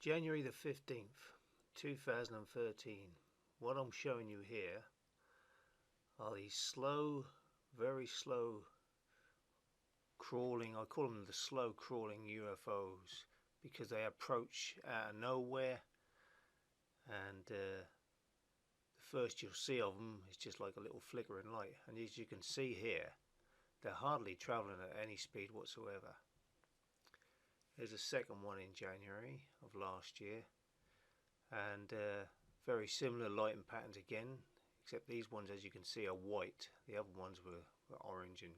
January the 15th, 2013. What I'm showing you here are these slow, very slow crawling, I call them the slow crawling UFOs because they approach out of nowhere, and the first you'll see of them is just like a little flickering light, and as you can see here, they're hardly traveling at any speed whatsoever. There's a second one in January of last year, and very similar lighting patterns again, except these ones, as you can see, are white. The other ones were orange and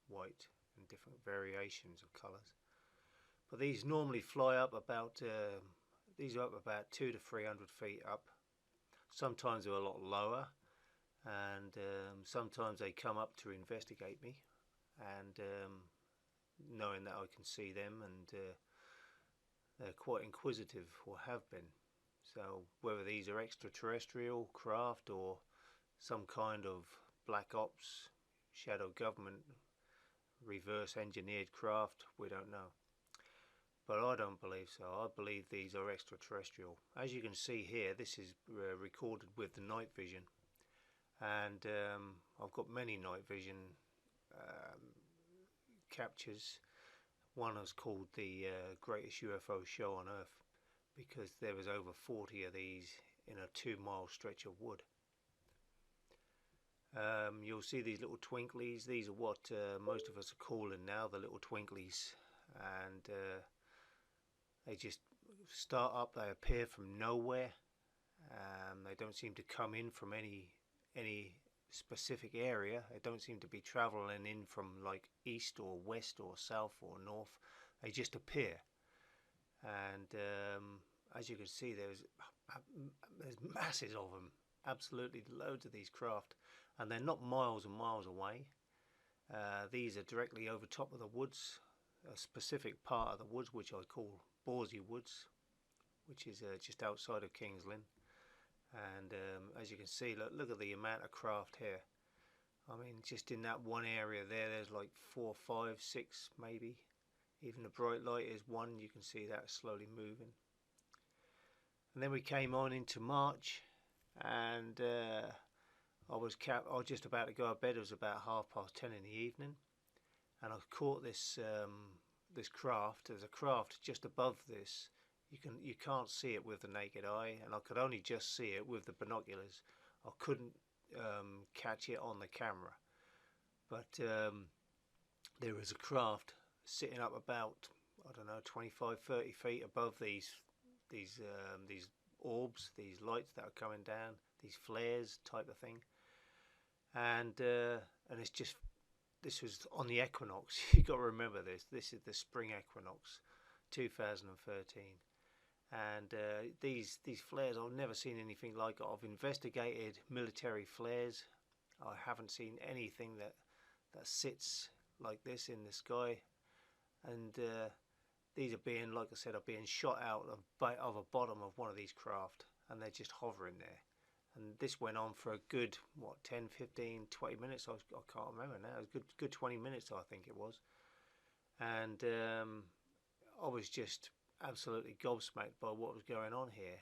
white and different variations of colours. But these normally fly up about these are up about 200 to 300 feet up. Sometimes they're a lot lower, and sometimes they come up to investigate me, and knowing that I can see them, and they're quite inquisitive, or have been. So whether these are extraterrestrial craft or some kind of black ops, shadow government, reverse engineered craft, we don't know. But I don't believe so. I believe these are extraterrestrial. As you can see here, this is recorded with the night vision, and I've got many night vision captures. One is called the greatest UFO show on Earth, because there was over 40 of these in a 2-mile stretch of wood. You'll see these little twinklies. These are what most of us are calling now the little twinklies, and they just start up. They appear from nowhere. They don't seem to come in from any specific area. They don't seem to be traveling in from like east or west or south or north. They just appear, and as you can see, there's masses of them, absolutely loads of these craft, and they're not miles and miles away. These are directly over top of the woods, a specific part of the woods which I call Borsey Woods, which is just outside of King's Lynn. And as you can see, look at the amount of craft here. I mean, just in that one area there's like 4, 5, 6 maybe. Even the bright light is one. You can see that slowly moving. And then we came on into March, and I was just about to go to bed. It was about 10:30 in the evening, and I caught this this craft. There's a craft just above this. You can't see it with the naked eye, and I could only just see it with the binoculars. I couldn't catch it on the camera, but there was a craft sitting up about, I don't know, 25, 30 feet above these orbs, these lights that are coming down, these flares type of thing, and it's just, this was on the equinox. You got to remember this. This is the spring equinox, 2013. And these flares, I've never seen anything like it. I've investigated military flares. I haven't seen anything that sits like this in the sky. And these are being, like I said, are being shot out of a bottom of one of these craft, and they're just hovering there. And this went on for a good, what, 10, 15, 20 minutes? I can't remember now. It was a good 20 minutes, I think it was. And I was just absolutely gobsmacked by what was going on here,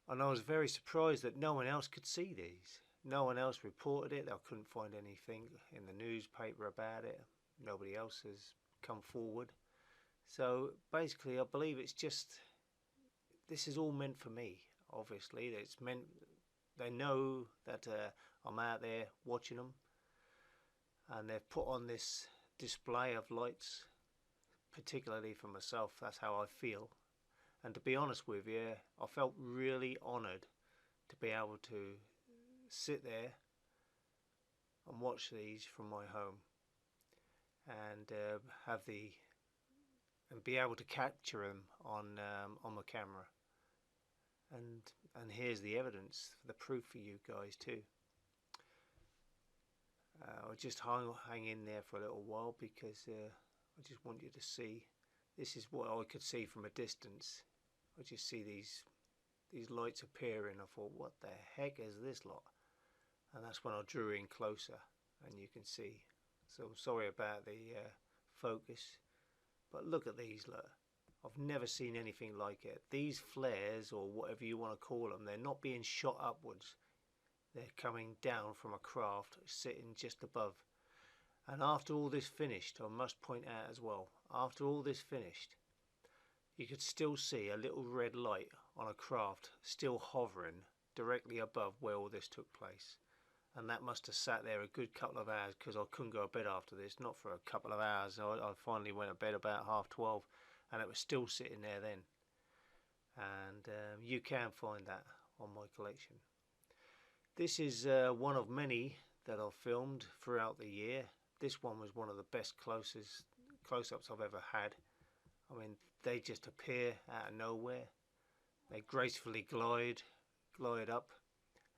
and I was very surprised that no one else could see these. No one else reported it. I couldn't find anything in the newspaper about it. Nobody else has come forward. So basically, I believe it's just, this is all meant for me. Obviously, it's meant, they know that I'm out there watching them, and they've put on this display of lights particularly for myself. That's how I feel, and to be honest with you, I felt really honoured to be able to sit there and watch these from my home, and be able to capture them on my camera, and here's the evidence, the proof for you guys too. I'll just hang in there for a little while, because I just want you to see. This is what I could see from a distance. I just see these lights appearing. I thought, what the heck is this lot? And that's when I drew in closer, and you can see. So I'm sorry about the focus, but look at these. Look, I've never seen anything like it. These flares, or whatever you want to call them, they're not being shot upwards. They're coming down from a craft sitting just above. And after all this finished, I must point out as well, after all this finished, you could still see a little red light on a craft still hovering directly above where all this took place. And that must have sat there a good couple of hours, because I couldn't go to bed after this, not for a couple of hours. I finally went to bed about 12:30, and it was still sitting there then. And you can find that on my collection. This is one of many that I've filmed throughout the year. This one was one of the best close-ups I've ever had. I mean, they just appear out of nowhere. They gracefully glide up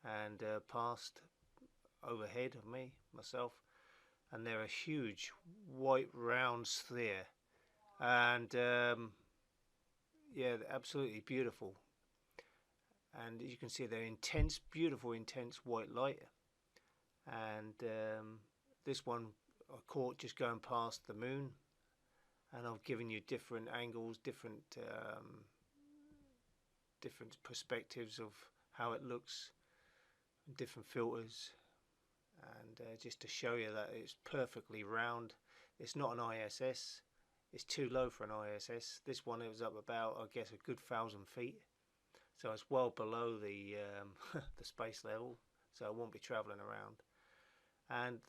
and past overhead of myself, and they're a huge white round sphere, and yeah, absolutely beautiful. And you can see they're intense, beautiful, intense white light. And this one I caught just going past the moon, and I've given you different angles, different perspectives of how it looks, different filters, and just to show you that it's perfectly round. It's not an ISS. It's too low for an ISS. This one, it was up about, I guess, a good 1,000 feet. So it's well below the the space level, so I won't be travelling around. And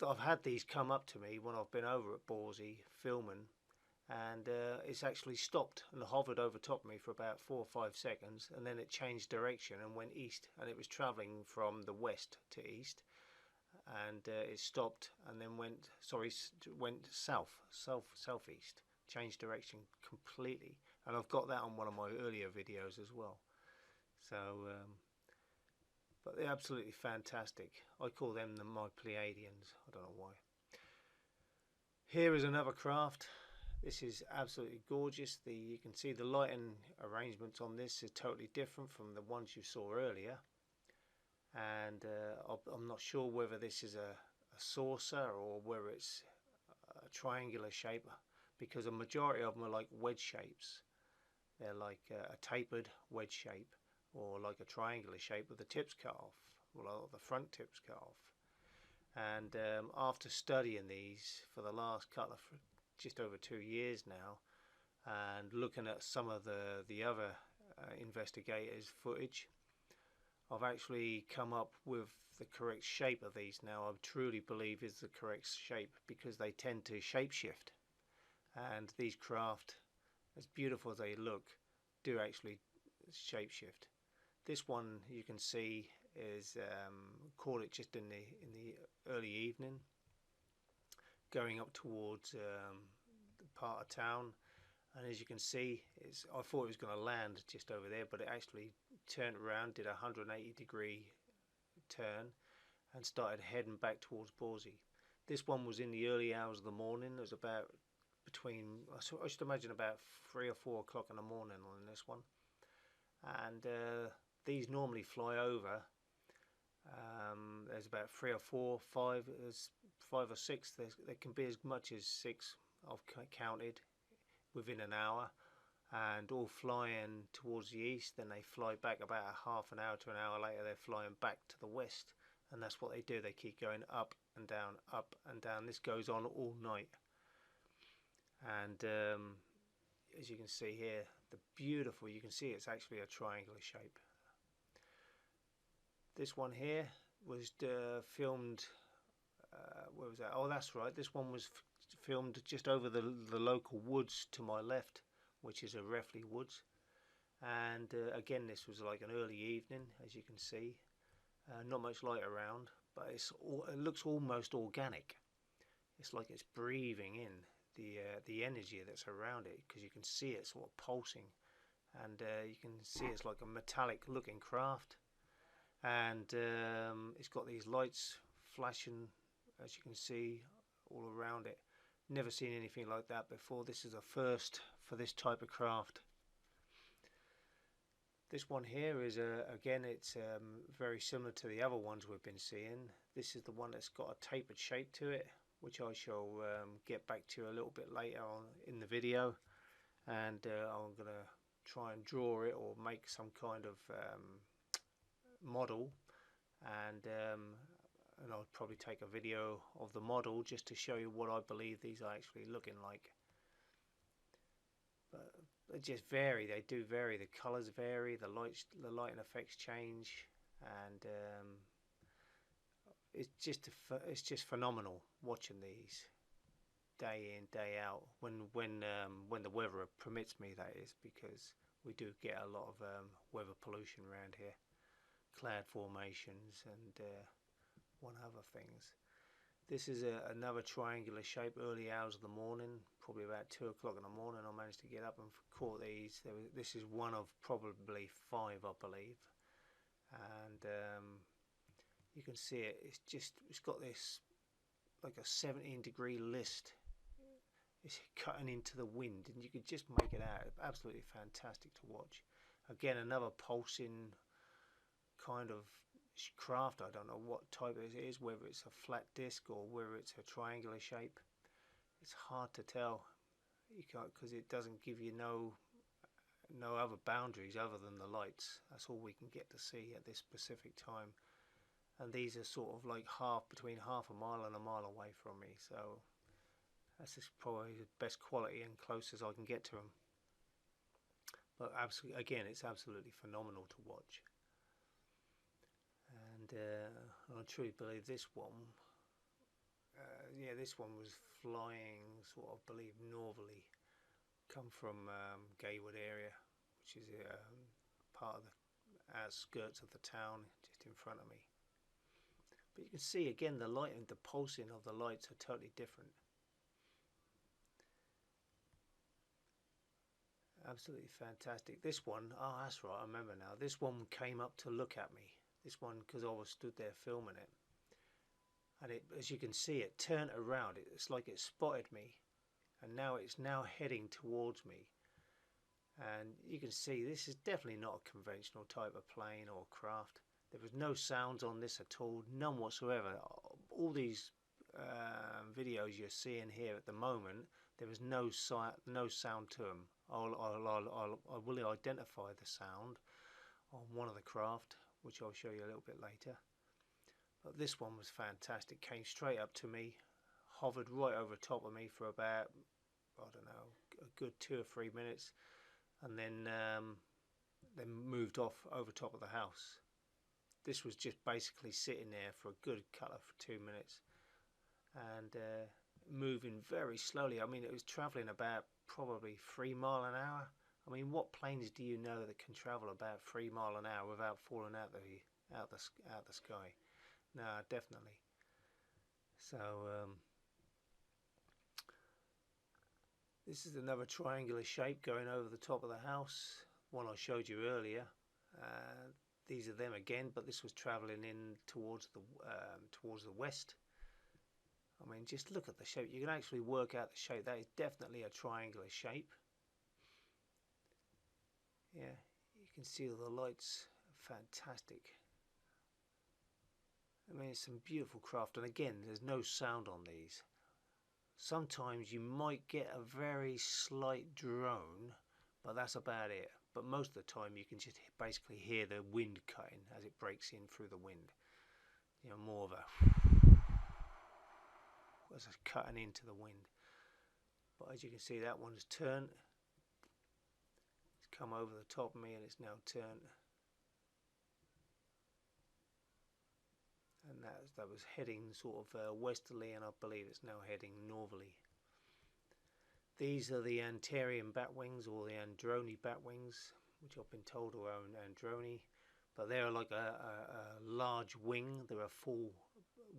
I've had these come up to me when I've been over at Borsey filming, and it's actually stopped and hovered over top of me for about 4 or 5 seconds, and then it changed direction and went east, and it was travelling from the west to east, and it stopped and then went southeast, changed direction completely. And I've got that on one of my earlier videos as well. So but they're absolutely fantastic. I call them my Pleiadians. I don't know why. Here is another craft. This is absolutely gorgeous. You can see the lighting arrangements on this is totally different from the ones you saw earlier. And I'm not sure whether this is a saucer or whether it's a triangular shape, because a majority of them are like wedge shapes. They're like a tapered wedge shape, or like a triangular shape with the tips cut off, or the front tips cut off. And after studying these for the last just over 2 years now, and looking at some of the other investigators' footage, I've actually come up with the correct shape of these now. I truly believe is the correct shape, because they tend to shapeshift, and these craft, as beautiful as they look, do actually shapeshift. This one you can see is caught it just in the early evening, going up towards the part of town, and as you can see, I thought it was going to land just over there, but it actually turned around, did a 180-degree turn, and started heading back towards Borsey. This one was in the early hours of the morning. It was about I should imagine about 3 or 4 o'clock in the morning on this one. And these normally fly over. There's about 3 or 4, 5, there's 5 or 6. There can be as much as 6 I've counted within an hour, and all flying towards the east. Then they fly back about a half an hour to an hour later. They're flying back to the west, and that's what they do. They keep going up and down, up and down. This goes on all night. And as you can see here, you can see it's actually a triangular shape. This one here was filmed, where was that? Oh, that's right, this one was filmed just over the local woods to my left, which is a Refley Woods. And again, this was like an early evening, as you can see. Not much light around, but it looks almost organic. It's like it's breathing in the energy that's around it, because you can see it sort of pulsing, and you can see it's like a metallic looking craft, and it's got these lights flashing, as you can see, all around it. Never seen anything like that before. This is a first for this type of craft. This one here is again, it's very similar to the other ones we've been seeing. This is the one that's got a tapered shape to it, which I shall get back to a little bit later on in the video. and I'm gonna try and draw it or make some kind of model, and I'll probably take a video of the model just to show you what I believe these are actually looking like. But they just vary. They do vary. The colours vary. The light and effects change, and it's just phenomenal watching these day in, day out, when the weather permits me, that is, because we do get a lot of weather pollution around here, cloud formations and one other things. This is another triangular shape, early hours of the morning, probably about 2 o'clock in the morning. I managed to get up and caught these. This is one of probably 5, I believe, and you can see it. It's got this like a 17-degree list. It's cutting into the wind, and you could just make it out. Absolutely fantastic to watch. Again, another pulsing kind of craft. I don't know what type it is, whether it's a flat disc or whether it's a triangular shape. It's hard to tell. You can't, because it doesn't give you no other boundaries other than the lights. That's all we can get to see at this specific time. And these are sort of like between half a mile and a mile away from me, so that's just probably the best quality and closest I can get to them. But absolutely, again, it's absolutely phenomenal to watch. And I truly believe this one, yeah, this one was flying sort of, believe, northerly, come from Gaywood area, which is part of the outskirts of the town, just in front of me. But you can see again the light and the pulsing of the lights are totally different. Absolutely fantastic. This one, oh that's right, I remember now. This one came up to look at me. This one, because I was stood there filming it. And it, as you can see, it turned around. It's like it spotted me. And now it's heading towards me. And you can see this is definitely not a conventional type of plane or craft. There was no sounds on this at all, none whatsoever. All these videos you're seeing here at the moment, there was no sound to them. I will identify the sound on one of the craft, which I'll show you a little bit later. But this one was fantastic. Came straight up to me, hovered right over top of me for about, I don't know, a good 2 or 3 minutes, and then moved off over top of the house. This was just basically sitting there for a good cut of 2 minutes, and moving very slowly. I mean, it was travelling about probably 3 miles an hour. I mean, what planes do you know that can travel about 3 miles an hour without falling out the sky? No, definitely. So this is another triangular shape going over the top of the house, one I showed you earlier. These are them again, but this was travelling in towards the west. I mean, just look at the shape. You can actually work out the shape. That is definitely a triangular shape. Yeah, you can see all the lights. Fantastic. I mean, it's some beautiful craft, and again, there's no sound on these. Sometimes you might get a very slight drone, but that's about it. But most of the time you can just basically hear the wind cutting as it breaks in through the wind. You know, more of a as it's cutting into the wind. But as you can see, that one's turned. It's come over the top of me and it's now turned. And that was heading sort of westerly, and I believe it's now heading northerly. These are the Antarean batwings, or the Androni batwings, which I've been told are Androni, but they're like a large wing. They're a full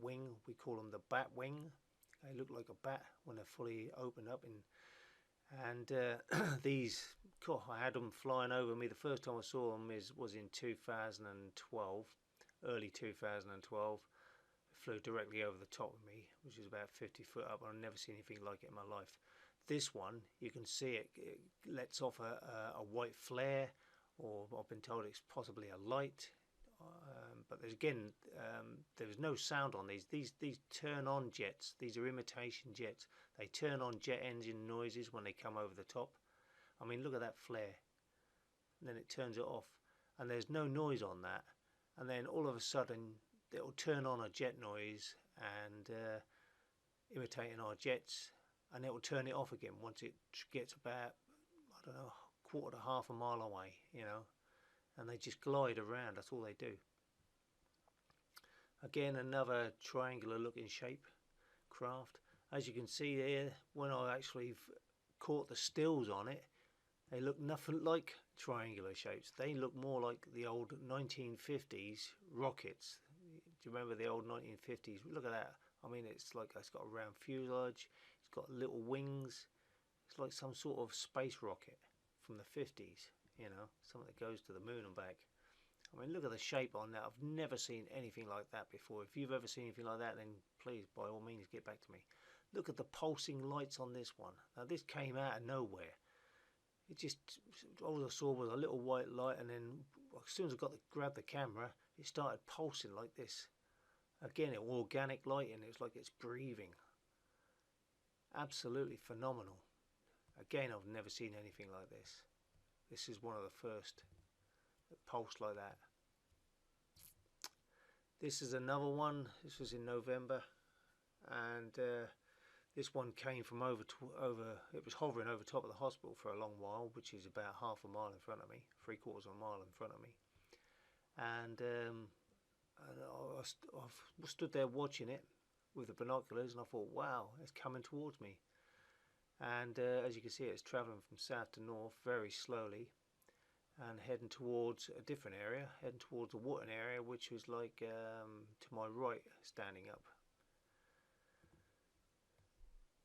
wing. We call them the bat wing. They look like a bat when they're fully opened up. And these, God, I had them flying over me. The first time I saw them was in 2012, early 2012. It flew directly over the top of me, which is about 50 foot up. I've never seen anything like it in my life. This one, you can see it lets off a white flare, or I've been told it's possibly a light. But there's no sound on these. These turn on jets. These are imitation jets. They turn on jet engine noises when they come over the top. I mean, look at that flare. And then it turns it off, and there's no noise on that, and then all of a sudden it'll turn on a jet noise and imitating our jets, and it will turn it off again once it gets about, I don't know, quarter to half a mile away, you know, and they just glide around. That's all they do. Again, another triangular looking shape craft. As you can see here, when I actually caught the stills on it, they look nothing like triangular shapes. They look more like the old 1950s rockets. Do you remember the old 1950s? Look at that. I mean, it's like it's got a round fuselage. It's got little wings. It's like some sort of space rocket from the 50s, you know, something that goes to the moon and back. I mean, look at the shape on that. I've never seen anything like that before. If you've ever seen anything like that, then please, by all means, get back to me. Look at the pulsing lights on this one. Now, this came out of nowhere. It just, all I saw was a little white light, and then as soon as I grabbed the camera, it started pulsing like this. Again, it was organic lighting. It's like it's breathing. Absolutely phenomenal. Again, I've never seen anything like this. This is one of the first that pulsed like that. This is another one. This was in November, and this one came from it was hovering over top of the hospital for a long while, which is about half a mile in front of me, 3/4 of a mile in front of me. And I stood there watching it with the binoculars, and I thought, wow, it's coming towards me. And as you can see, it's traveling from south to north very slowly and heading towards a different area, heading towards the Wootton area, which was like to my right, standing up.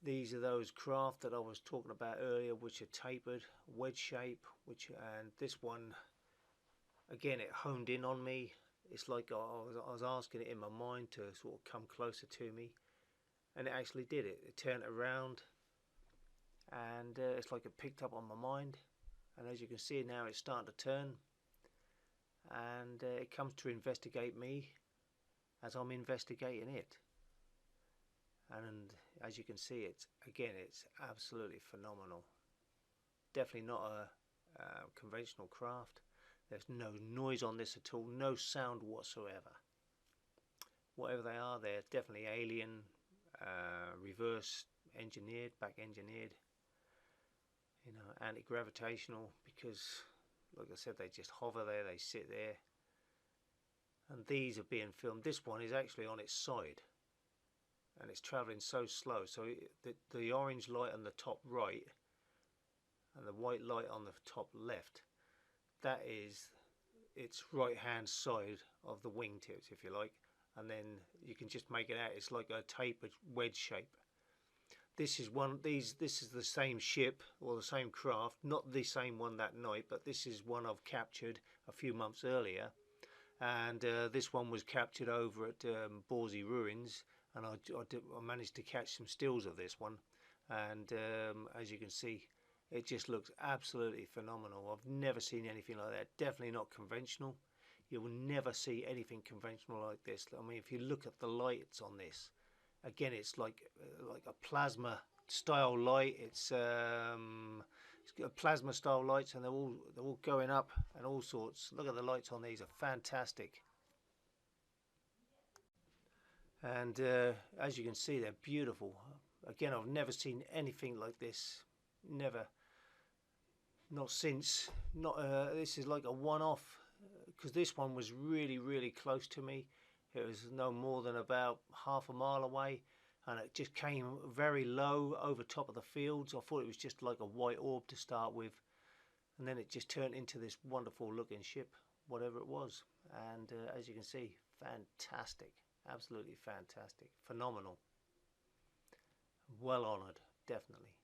These are those craft that I was talking about earlier, which are tapered, wedge shape, and this one, again, it honed in on me. It's like I was asking it in my mind to sort of come closer to me, and it actually did it. It turned around, and it's like it picked up on my mind, and as you can see now, it's starting to turn, and it comes to investigate me as I'm investigating it. And as you can see, it's absolutely phenomenal. Definitely not a conventional craft. There's no noise on this at all, no sound whatsoever. Whatever they are, they're definitely alien, reverse engineered, back engineered, you know, anti-gravitational, because like I said, they just hover there, they sit there. And these are being filmed. This one is actually on its side, and it's traveling so slow, so the orange light on the top right and the white light on the top left, that is its right hand side of the wingtips, if you like, and then you can just make it out, it's like a tapered wedge shape. This is the same ship, or the same craft, not the same one that night, but this is one I've captured a few months earlier, and this one was captured over at Borsey Ruins, and I managed to catch some stills of this one, and as you can see, it just looks absolutely phenomenal. I've never seen anything like that. Definitely not conventional. You will never see anything conventional like this. I mean, if you look at the lights on this, again, it's like a plasma style light. It's got plasma style lights, and they're all going up and all sorts. Look at the lights on these, are fantastic. And as you can see, they're beautiful. Again, I've never seen anything like this. Never. Not since. This is like a one-off, because this one was really close to me. It was no more than about half a mile away, and it just came very low over top of the fields. I thought it was just like a white orb to start with, and then it just turned into this wonderful looking ship, whatever it was. And as you can see, fantastic, absolutely fantastic, phenomenal, well honoured, definitely.